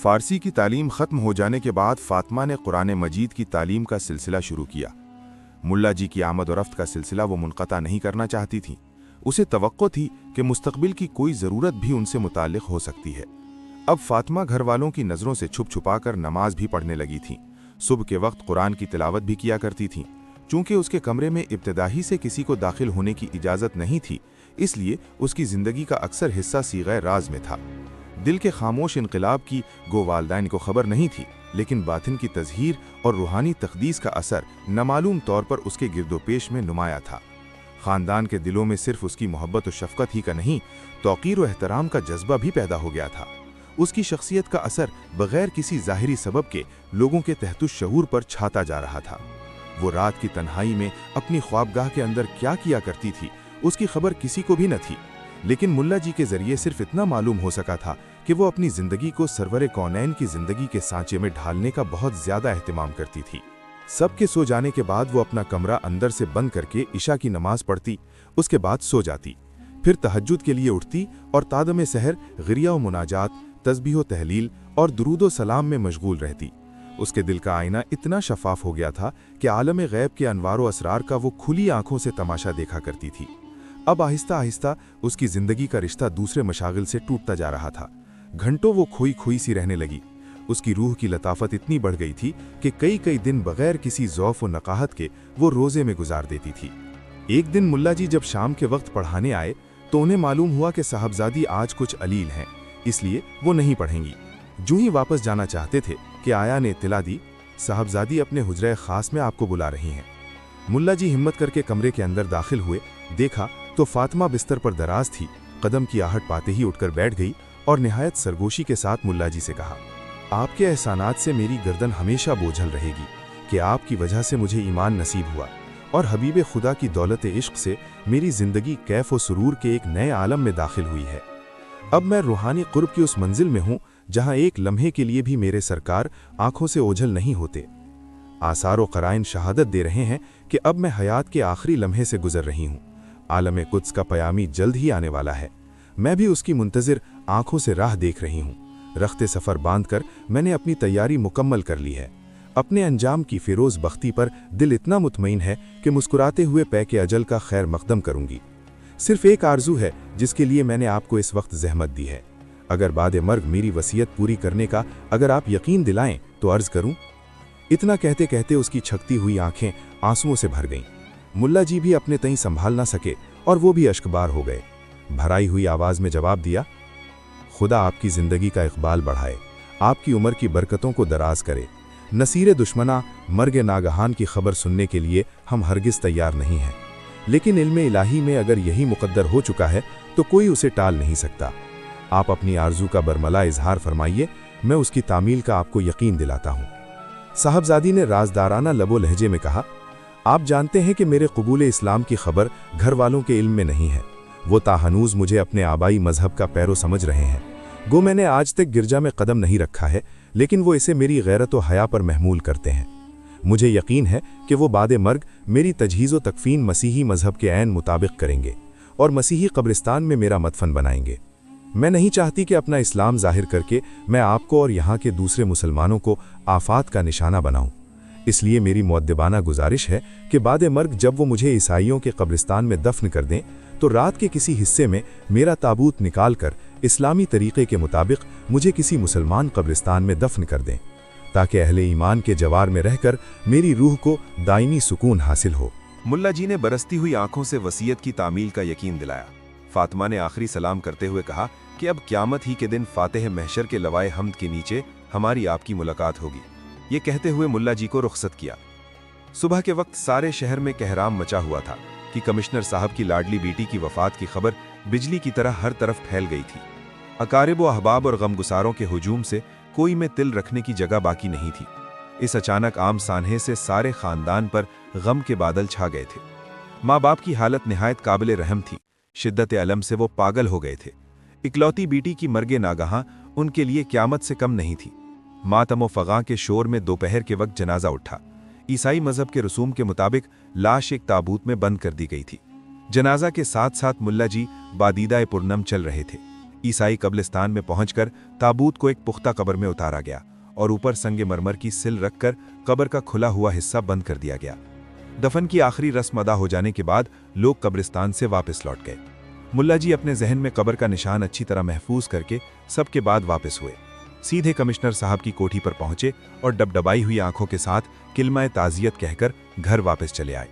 फारसी की तालीम ख़त्म हो जाने के बाद फातिमा ने कुरान मजीद की तालीम का सिलसिला शुरू किया। मुल्ला जी की आमद और रफ्त का सिलसिला वो मुनक़ता नहीं करना चाहती थी। उसे तवक्को थी कि मुस्तक़बिल की कोई ज़रूरत भी उनसे मुताल्लिक़ हो सकती है। अब फातिमा घर वालों की नज़रों से छुप छुपा कर नमाज भी पढ़ने लगी थीं। सुबह के वक्त कुरान की तिलावत भी किया करती थीं। चूँकि उसके कमरे में इब्तिदाही से किसी को दाखिल होने की इजाज़त नहीं थी, इसलिए उसकी ज़िंदगी का अक्सर हिस्सा सीग़े राज में था। दिल के खामोश इनक़िलाब की गो वालदैन को खबर नहीं थी, लेकिन बातिन की तज़हीर और रूहानी तक़दीस का असर नामालूम तौर पर उसके गिरदोपेश में नुमाया था। ख़ानदान के दिलों में सिर्फ उसकी मोहब्बत और शफ़क़त ही का नहीं, तौक़ीर और एहतराम का जज्बा भी पैदा हो गया था। उसकी शख्सियत का असर बग़ैर किसी ज़ाहिरी सबब के लोगों के तहतुश शऊर पर छाता जा रहा था। वो रात की तन्हाई में अपनी ख्वाबगाह के अंदर क्या किया करती थी, उसकी खबर किसी को भी न थी, लेकिन मुल्ला जी के ज़रिए सिर्फ इतना मालूम हो सका था कि वो अपनी ज़िंदगी को सरवरे कौनैन की ज़िंदगी के सांचे में ढालने का बहुत ज़्यादा एहतिमाम करती थी। सबके सो जाने के बाद वो अपना कमरा अंदर से बंद करके इशा की नमाज पढ़ती, उसके बाद सो जाती। फिर तहज्जुद के लिए उठती और तादमे सहर गिरिया व मुनाजात, तस्बीह व तहलील और दुरूद व सलाम में मशगूल रहती। उसके दिल का आईना इतना शफाफ हो गया था कि आलम गैब के अनवार व असरार का वो खुली आंखों से तमाशा देखा करती थी। अब आहिस्ता आहिस्ता उसकी ज़िंदगी का रिश्ता दूसरे मशागिल से टूटता जा रहा था। घंटों वो खोई खोई सी रहने लगी। उसकी रूह की लताफत इतनी बढ़ गई थी कि कई कई दिन बगैर किसी ज़ौफ़ व नकाहत के वो रोज़े में गुजार देती थी। एक दिन मुल्ला जी जब शाम के वक्त पढ़ाने आए तो उन्हें मालूम हुआ कि साहबजादी आज कुछ अलील हैं, इसलिए वो नहीं पढ़ेंगी। जो ही वापस जाना चाहते थे कि आया ने इत्तला दी, साहबजादी अपने हुजरे ख़ास में आपको बुला रही हैं। मुल्ला जी हिम्मत करके कमरे के अंदर दाखिल हुए। देखा तो फातिमा बिस्तर पर दराज थी। कदम की आहट पाते ही उठकर बैठ गई और निहायत सरगोशी के साथ मुल्ला जी से कहा, आपके एहसानात से मेरी गर्दन हमेशा बोझल रहेगी कि आपकी वजह से मुझे ईमान नसीब हुआ और हबीब खुदा की दौलत इश्क से मेरी ज़िंदगी कैफ व सुरूर के एक नए आलम में दाखिल हुई है। अब मैं रूहानी कुर्ब की उस मंजिल में हूँ जहाँ एक लम्हे के लिए भी मेरे सरकार आंखों से ओझल नहीं होते। आसार व क़राइन शहादत दे रहे हैं कि अब मैं हयात के आखिरी लम्हे से गुजर रही हूँ। आलम कुद्स का पयामी जल्द ही आने वाला है। मैं भी उसकी मुंतज़िर आंखों से राह देख रही हूँ। रख्ते सफ़र बांधकर मैंने अपनी तैयारी मुकम्मल कर ली है। अपने अंजाम की फ़िरोज़ बख्ती पर दिल इतना मुतमईन है कि मुस्कुराते हुए पैके अजल का खैर मकदम करूँगी। सिर्फ एक आरज़ू है जिसके लिए मैंने आपको इस वक्त ज़हमत दी है। अगर बादे मर्ग मेरी वसीयत पूरी करने का अगर आप यकीन दिलाएं तो अर्ज़ करूं। इतना कहते कहते उसकी छकती हुई आंखें आंसुओं से भर गईं। मुल्ला जी भी अपने तईं संभाल ना सके और वो भी अश्कबार हो गए। भराई हुई आवाज़ में जवाब दिया, खुदा आपकी ज़िंदगी का इक़बाल बढ़ाए, आपकी उम्र की बरकतों को दराज करे। नसीर दुश्मना मर्ग नागहान की खबर सुनने के लिए हम हरगिज़ तैयार नहीं हैं, लेकिन इल्मे इलाही में अगर यही मुक़द्दर हो चुका है तो कोई उसे टाल नहीं सकता। आप अपनी आरज़ू का बरमला इजहार फरमाइए, मैं उसकी तामील का आपको यकीन दिलाता हूँ। साहबजादी ने राजदाराना लबो लहजे में कहा, आप जानते हैं कि मेरे कबूल इस्लाम की खबर घर वालों के इल्म में नहीं है। वो ताहनूज मुझे अपने आबाई मजहब का पैरो समझ रहे हैं। गो मैंने आज तक गिरजा में कदम नहीं रखा है, लेकिन वो इसे मेरी गैरत व हया पर महमूल करते हैं। मुझे यकीन है कि वो बादे मर्ग मेरी तजहीज़ व तकफ़ीन मसीही मजहब के ऐन मुताबिक करेंगे और मसीही कब्रिस्तान में मेरा मदफन बनाएंगे। मैं नहीं चाहती कि अपना इस्लाम ज़ाहिर करके मैं आपको और यहाँ के दूसरे मुसलमानों को आफात का निशाना बनाऊँ। इसलिए मेरी मुअद्दिबाना गुजारिश है कि बादे मर्ग जब वो मुझे ईसाइयों के कब्रिस्तान में दफन कर दें तो रात के किसी हिस्से में मेरा ताबूत निकाल कर इस्लामी तरीक़े के मुताबिक मुझे किसी मुसलमान कब्रिस्तान में दफन कर दें, ताकि अहले ईमान के जवार में रहकर मेरी रूह को दायमी सुकून हासिल हो। मुल्ला जी ने बरसती हुई आंखों से वसीयत की तामील का यकीन दिलाया। फातिमा ने आखिरी सलाम करते हुए कहा कि अब क़यामत ही के दिन फातिह महशर के लवाए हमद के नीचे हमारी आपकी मुलाकात होगी। ये कहते हुए मुल्ला जी को रुखसत किया। सुबह के वक्त सारे शहर में कहराम मचा हुआ था कि कमिश्नर साहब की लाडली बेटी की वफात की खबर बिजली की तरह हर तरफ फैल गई थी। अकारिब व अहबाब और गमगुसारों के हुजूम से कोई में तिल रखने की जगह बाकी नहीं थी। इस अचानक आम सानहे से सारे ख़ानदान पर गम के बादल छा गए थे। माँ बाप की हालत निहायत काबिल रहम थी। शिद्दत अलम से वो पागल हो गए थे। इकलौती बेटी की मर्गे नागहां उनके लिए क़यामत से कम नहीं थी। मातम व फ़ग़ां के शोर में दोपहर के वक्त जनाजा उठा। ईसाई मज़हब के रसूम के मुताबिक लाश एक ताबूत में बंद कर दी गई थी। जनाजा के साथ साथ मुल्ला जी बादीदा पुरनम चल रहे थे। ईसाई कब्रिस्तान में पहुंचकर ताबूत को एक पुख्ता कब्र में उतारा गया और ऊपर संगे मरमर की सिल रखकर कब्र का खुला हुआ हिस्सा बंद कर दिया गया। दफन की आखिरी रस्म अदा हो जाने के बाद लोग कब्रिस्तान से वापस लौट गए। मुल्ला जी अपने जहन में कब्र का निशान अच्छी तरह महफूज करके सबके बाद वापस हुए। सीधे कमिश्नर साहब की कोठी पर पहुंचे और डबडबाई हुई आंखों के साथ किलमा ताजियत कहकर घर वापस चले आए।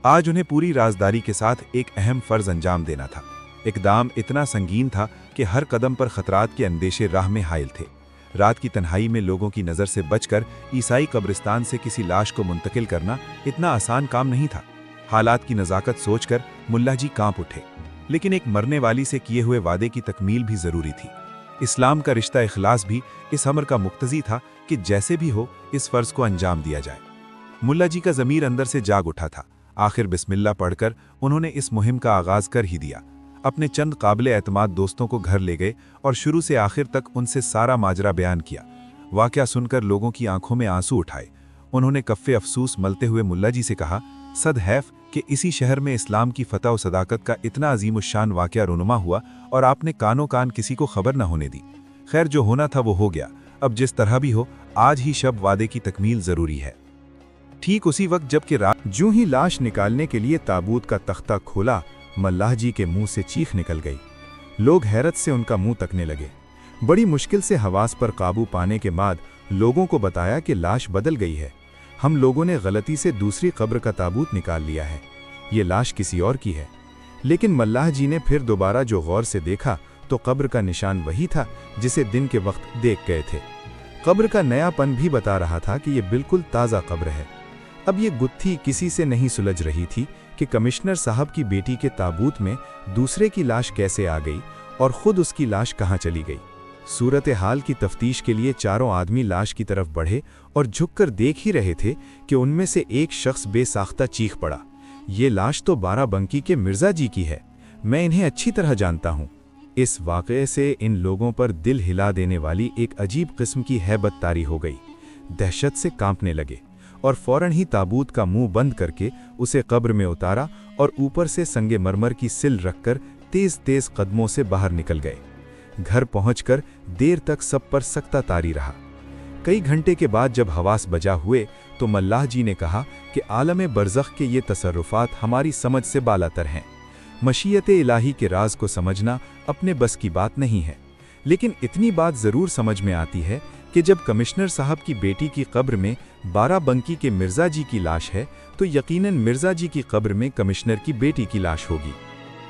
आज उन्हें पूरी राजदारी के साथ एक अहम फर्ज अंजाम देना था। इकदाम इतना संगीन था कि हर कदम पर खतरात के अंदेशे राह में हायल थे। रात की तन्हाई में लोगों की नज़र से बचकर ईसाई कब्रिस्तान से किसी लाश को मुंतकिल करना इतना आसान काम नहीं था। हालात की नज़ाकत सोचकर मुल्ला जी कांप उठे, लेकिन एक मरने वाली से किए हुए वादे की तकमील भी ज़रूरी थी। इस्लाम का रिश्ता इखलास भी इस अमर का मुक्तजी था कि जैसे भी हो इस फ़र्ज़ को अंजाम दिया जाए। मुल्ला जी का ज़मीर अंदर से जाग उठा था। आखिर बिस्मिल्लाह पढ़कर उन्होंने इस मुहिम का आगाज़ कर ही दिया। अपने चंद काबिले एतमाद दोस्तों को घर ले गए और शुरू से आखिर तक उनसे सारा माजरा बयान किया। वाक़या सुनकर लोगों की आंखों में आंसू उठाए। उन्होंने कफ़े अफसूस मलते हुए मुल्ला जी से कहा, सद हैफ कि इसी शहर में इस्लाम की फतह और सदाकत का इतना अजीमुशान वाक़या रुनुमा हुआ और आपने कानो कान किसी को खबर न होने दी। खैर, जो होना था वो हो गया। अब जिस तरह भी हो, आज ही शब वादे की तकमील ज़रूरी है। ठीक उसी वक्त जबकि रात जूं ही लाश निकालने के लिए ताबूत का तख्ता खोला, मल्लाह जी के मुंह से चीख निकल गई। लोग हैरत से उनका मुंह तकने लगे। बड़ी मुश्किल से हवास पर काबू पाने के बाद लोगों को बताया कि लाश बदल गई है। हम लोगों ने गलती से दूसरी कब्र का ताबूत निकाल लिया है, ये लाश किसी और की है। लेकिन मल्लाह जी ने फिर दोबारा जो गौर से देखा तो कब्र का निशान वही था जिसे दिन के वक्त देख गए थे। कब्र का नयापन भी बता रहा था कि यह बिल्कुल ताज़ा कब्र है। अब ये गुत्थी किसी से नहीं सुलझ रही थी कि कमिश्नर साहब की बेटी के ताबूत में दूसरे की लाश कैसे आ गई और खुद उसकी लाश कहाँ चली गई। सूरत हाल की तफ्तीश के लिए चारों आदमी लाश की तरफ बढ़े और झुककर देख ही रहे थे कि उनमें से एक शख्स बेसाख्ता चीख पड़ा, ये लाश तो बाराबंकी के मिर्जा जी की है, मैं इन्हें अच्छी तरह जानता हूँ। इस वाक़ये से इन लोगों पर दिल हिला देने वाली एक अजीब किस्म की हैबत तारी हो गई। दहशत से कांपने लगे और फौरन ही ताबूत का मुंह बंद करके उसे कब्र में उतारा और ऊपर से संगे मरमर की सिल रखकर तेज तेज कदमों से बाहर निकल गए। घर पहुंचकर देर तक सब पर सकता तारी रहा। कई घंटे के बाद जब हवास बजा हुए तो मल्लाह जी ने कहा कि आलम बरज़ख के ये तसर्रुफ़ात हमारी समझ से बालातर हैं। मशीयत इलाही के राज को समझना अपने बस की बात नहीं है, लेकिन इतनी बात ज़रूर समझ में आती है कि जब कमिश्नर साहब की बेटी की कब्र में बाराबंकी के मिर्जा जी की लाश है तो यकीनन मिर्जा जी की कब्र में कमिश्नर की बेटी की लाश होगी।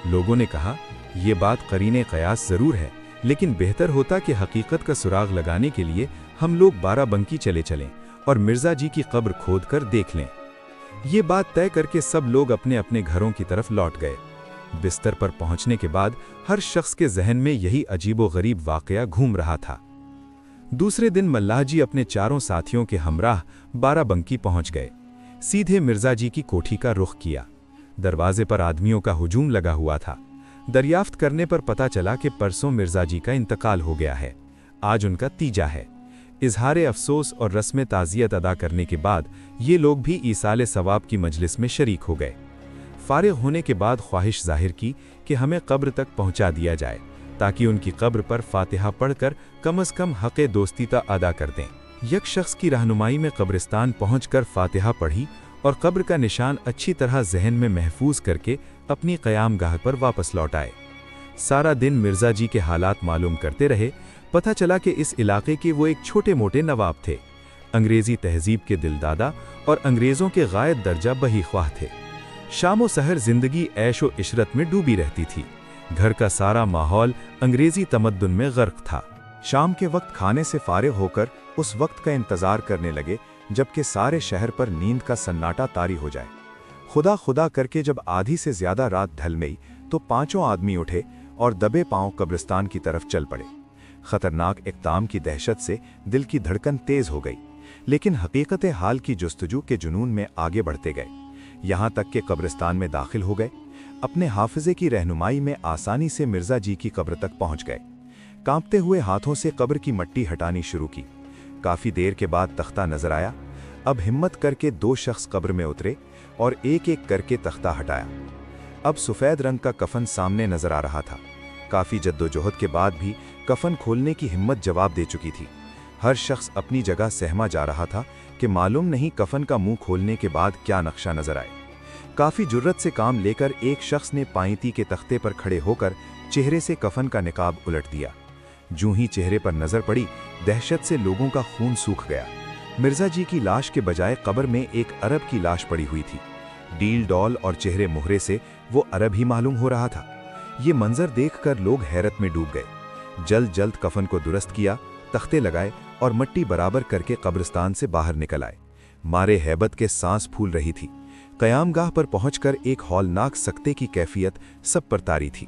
लोगों ने कहा, यह बात करीने कयास ज़रूर है, लेकिन बेहतर होता कि हकीकत का सुराग लगाने के लिए हम लोग बाराबंकी चले चलें और मिर्जा जी की कब्र खोद कर देख लें। ये बात तय करके सब लोग अपने अपने घरों की तरफ लौट गए। बिस्तर पर पहुंचने के बाद हर शख्स के जहन में यही अजीबो-गरीब वाक़या घूम रहा था। दूसरे दिन मल्लाह जी अपने चारों साथियों के हमराह बाराबंकी पहुंच गए। सीधे मिर्जा जी की कोठी का रुख किया। दरवाजे पर आदमियों का हुजूम लगा हुआ था। दरियाफ्त करने पर पता चला कि परसों मिर्जा जी का इंतकाल हो गया है। आज उनका तीजा है। इजहार अफसोस और रस्म ताज़ियत अदा करने के बाद ये लोग भी ईसाले सवाब की मजलिस में शरीक हो गए। फारिग होने के बाद ख्वाहिश जाहिर की कि हमें कब्र तक पहुंचा दिया जाए ताकि उनकी कब्र पर फातिहा पढ़कर कम अज़ कम हक़े दोस्तीता अदा कर दें। एक शख्स की रहनुमाई में कब्रिस्तान पहुंचकर फातिहा पढ़ी और कब्र का निशान अच्छी तरह जहन में महफूज करके अपनी क़यामगाह पर वापस लौट आए। सारा दिन मिर्जा जी के हालात मालूम करते रहे। पता चला कि इस इलाके के वो एक छोटे मोटे नवाब थे। अंग्रेज़ी तहजीब के दिलदादा और अंग्रेज़ों के गायद दर्जा बही ख्वाह थे। शाम व सहर जिंदगी ऐश व इशरत में डूबी रहती थी। घर का सारा माहौल अंग्रेज़ी तमद्दुन में गर्क था। शाम के वक्त खाने से फारिग होकर उस वक्त का इंतज़ार करने लगे जबकि सारे शहर पर नींद का सन्नाटा तारी हो जाए। खुदा खुदा करके जब आधी से ज़्यादा रात ढल गई तो पांचों आदमी उठे और दबे पांव कब्रिस्तान की तरफ चल पड़े। खतरनाक इक़दाम की दहशत से दिल की धड़कन तेज हो गई, लेकिन हकीकत हाल की जुस्तजू के जुनून में आगे बढ़ते गए। यहाँ तक कि कब्रिस्तान में दाखिल हो गए। अपने हाफिजे की रहनुमाई में आसानी से मिर्जा जी की कब्र तक पहुँच गए। कांपते हुए हाथों से कब्र की मट्टी हटानी शुरू की। काफ़ी देर के बाद तख्ता नजर आया। अब हिम्मत करके दो शख्स कब्र में उतरे और एक एक करके तख्ता हटाया। अब सफ़ेद रंग का कफन सामने नजर आ रहा था। काफ़ी जद्दोजहद के बाद भी कफन खोलने की हिम्मत जवाब दे चुकी थी। हर शख्स अपनी जगह सहमा जा रहा था कि मालूम नहीं कफन का मुंह खोलने के बाद क्या नक्शा नजर आए। काफ़ी जुर्रत से काम लेकर एक शख्स ने पाइती के तख्ते पर खड़े होकर चेहरे से कफन का निकाब उलट दिया। जूं ही चेहरे पर नजर पड़ी, दहशत से लोगों का खून सूख गया। मिर्जा जी की लाश के बजाय कब्र में एक अरब की लाश पड़ी हुई थी। डील डॉल और चेहरे मुहरे से वो अरब ही मालूम हो रहा था। ये मंजर देखकर लोग हैरत में डूब गए। जल्द जल्द कफन को दुरुस्त किया, तख्ते लगाए और मट्टी बराबर करके कब्रिस्तान से बाहर निकल आए। मारे हैबत के सांस फूल रही थी। क़यामगाह पर पहुंचकर एक हौलनाक सकते की कैफियत सब पर तारी थी।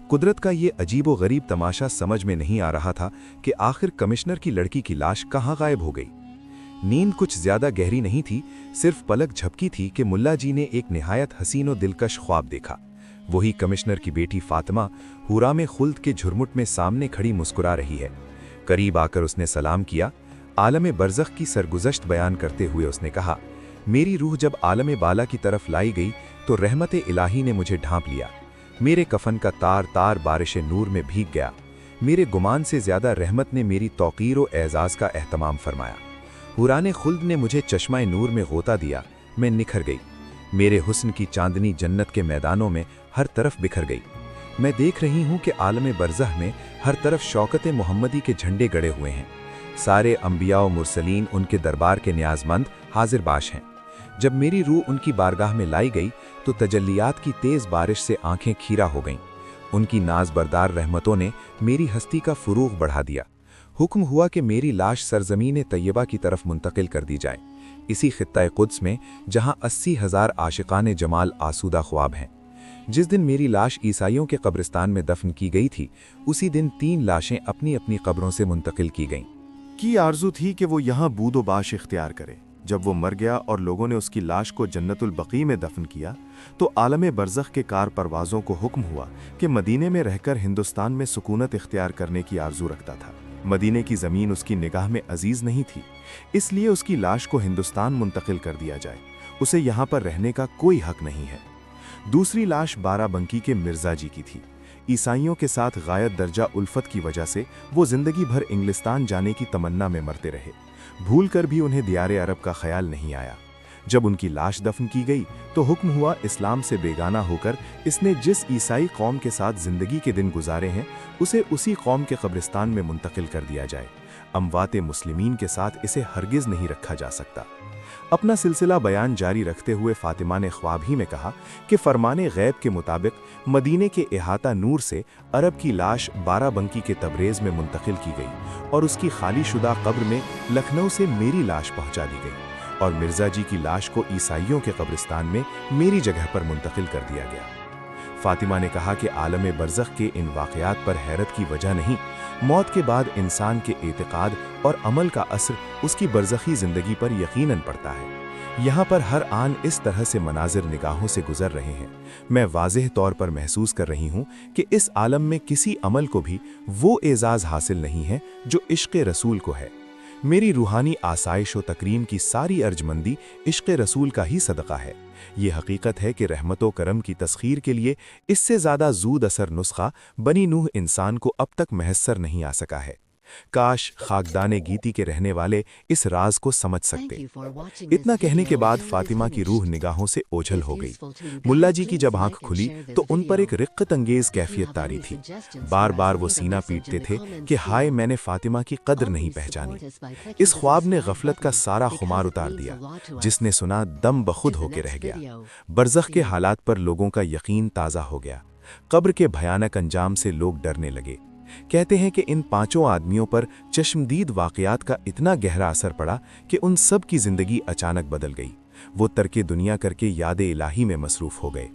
कुदरत का ये अजीबो गरीब तमाशा समझ में नहीं आ रहा था कि आखिर कमिश्नर की लड़की की लाश कहाँ गायब हो गई। नींद कुछ ज्यादा गहरी नहीं थी, सिर्फ पलक झपकी थी कि मुल्ला जी ने एक निहायत हसीन और दिलकश ख्वाब देखा। वही कमिश्नर की बेटी फातिमा हुराम खुल्द के झुरमुट में सामने खड़ी मुस्कुरा रही है। करीब आकर उसने सलाम किया। आलम बरज़ख की सरगुज़श्त बयान करते हुए उसने कहा, मेरी रूह जब आलम बाला की तरफ लाई गई तो रहमत इलाही ने मुझे ढांप लिया। मेरे कफन का तार तार बारिश नूर में भीग गया। मेरे गुमान से ज्यादा रहमत ने मेरी तौकीर और एजाज का एहतमाम फरमाया। हुराने खुल्द ने मुझे चश्मा नूर में गोता दिया। मैं निखर गई। मेरे हुस्न की चांदनी जन्नत के मैदानों में हर तरफ बिखर गई। मैं देख रही हूँ कि आलम बरज़ह में हर तरफ शौकत मोहम्मदी के झंडे गड़े हुए हैं। सारे अंबिया और मुरसलीन उनके दरबार के न्याजमंद हाजिर बाश हैं। जब मेरी रूह उनकी बारगाह में लाई गई तो तजल्लियात की तेज बारिश से आंखें खीरा हो गईं। उनकी नाज़बरदार रहमतों ने मेरी हस्ती का फुरूग बढ़ा दिया। हुक्म हुआ कि मेरी लाश सरजमीन तैयबा की तरफ मुंतकिल कर दी जाए, इसी खित्ता कुद्स में जहां 80,000 आशिकाने जमाल आसूदा ख्वाब हैं। जिस दिन मेरी लाश ईसाइयों के कब्रिस्तान में दफन की गई थी, उसी दिन 3 लाशें अपनी अपनी कब्रों से मुंतकिल की गईं। की आरजू थी कि वो यहाँ बूदो बाश इख्तियार करे। जब वो मर गया और लोगों ने उसकी लाश को जन्नतुल बकी में दफन किया तो आलम बरज़ख के कार परवाज़ों को हुक्म हुआ कि मदीने में रहकर हिंदुस्तान में सुकूनत इख्तियार करने की आरजू रखता था। मदीने की ज़मीन उसकी निगाह में अजीज़ नहीं थी, इसलिए उसकी लाश को हिंदुस्तान मुंतकिल कर दिया जाए। उसे यहाँ पर रहने का कोई हक नहीं है। दूसरी लाश बाराबंकी के मिर्ज़ा जी की थी। ईसाइयों के साथ गायत दर्जा उल्फत की वजह से वो जिंदगी भर इंग्लिस्तान जाने की तमन्ना में मरते रहे। भूल कर भी उन्हें दियारे अरब का ख्याल नहीं आया। जब उनकी लाश दफन की गई तो हुक्म हुआ इस्लाम से बेगाना होकर इसने जिस ईसाई कौम के साथ जिंदगी के दिन गुजारे हैं उसे उसी कौम के कब्रिस्तान में मुंतकिल कर दिया जाए। अमवाते मुस्लिमीन के साथ इसे हरगिज नहीं रखा जा सकता। अपना सिलसिला बयान जारी रखते हुए फातिमा ने ख्वाब ही में कहा कि फरमाने गैब के मुताबिक मदीने के इहाता नूर से अरब की लाश बाराबंकी के तबरेज़ में मुंतकिल की गई और उसकी खाली शुदा कब्र में लखनऊ से मेरी लाश पहुंचा दी गई और मिर्ज़ा जी की लाश को ईसाइयों के कब्रिस्तान में मेरी जगह पर मुंतकिल कर दिया गया। फातिमा ने कहा कि आलम बरज़ख के इन वाक़यात पर हैरत की वजह नहीं, मौत के बाद इंसान के एतिक़ाद और अमल का असर उसकी बरज़खी ज़िंदगी पर यकीनन पड़ता है। यहाँ पर हर आन इस तरह से मनाजिर निगाहों से गुजर रहे हैं। मैं वाज़ेह तौर पर महसूस कर रही हूँ कि इस आलम में किसी अमल को भी वो एजाज़ हासिल नहीं है जो इश्क़ रसूल को है। मेरी रूहानी आसाइश व तकरीम की सारी अर्जमंदी इश्क़ रसूल का ही सदका है। ये हकीकत है कि रहमत व करम की तस्खीर के लिए इससे ज़्यादा जूद असर नुस्खा बनी नूह इंसान को अब तक मैसर नहीं आ सका है। काश खाकदाने गीती के रहने वाले इस राज को समझ सकते। इतना कहने के बाद फातिमा की रूह निगाहों से ओझल हो गई। मुल्ला जी की जब आंख खुली तो उन पर एक रिक्कत अंगेज कैफियत तारी थी। बार बार वो सीना पीटते थे कि हाय मैंने फातिमा की कदर नहीं पहचानी। इस ख्वाब ने गफलत का सारा खुमार उतार दिया। जिसने सुना दम बखुद होके रह गया। बरज़ख के हालात पर लोगों का यकीन ताज़ा हो गया। कब्र के भयानक अंजाम से लोग डरने लगे। कहते हैं कि इन 5 आदमियों पर चश्मदीद वाक़यात का इतना गहरा असर पड़ा कि उन सब की ज़िंदगी अचानक बदल गई। वो तरके दुनिया करके याद इलाही में मसरूफ़ हो गए।